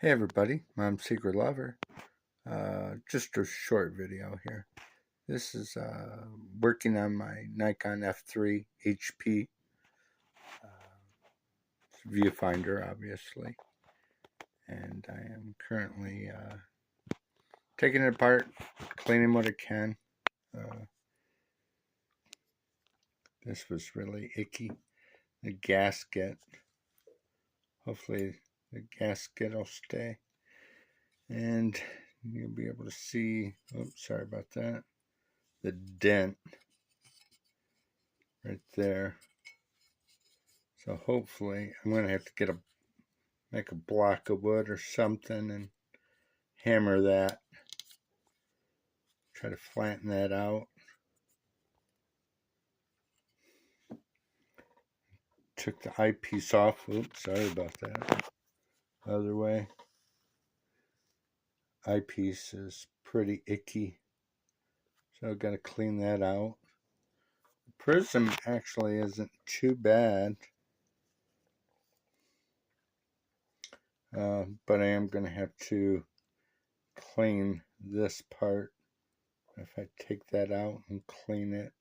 Hey everybody, I'm Secret Lover. Just a short video here. This is working on my Nikon F3HP viewfinder, obviously, and I am currently taking it apart, cleaning what I can. This was really icky. The gasket. Hopefully the gasket will stay, and you'll be able to see. Oops, sorry about that. The dent right there. So hopefully I'm going to have to make a block of wood or something and hammer that. Try to flatten that out. Took the eyepiece off. Oops, sorry about that. Other way. Eyepiece is pretty icky, so I've got to clean that out. The prism actually isn't too bad. But I am going to have to clean this part. If I take that out and clean it.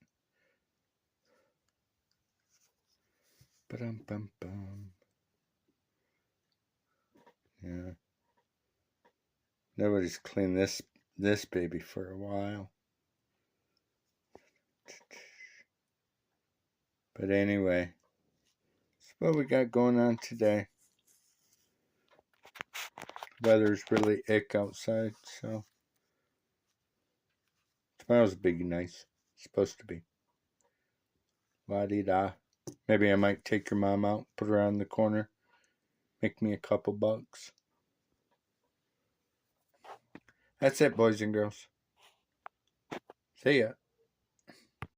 Ba-dum-bum-bum. Yeah. Nobody's cleaned this baby for a while. But anyway, that's what we got going on today. Weather's really ick outside, so tomorrow's big and nice. It's supposed to be. La-di-da. Maybe I might take your mom out, put her on the corner, make me a couple bucks. That's it, boys and girls. See ya.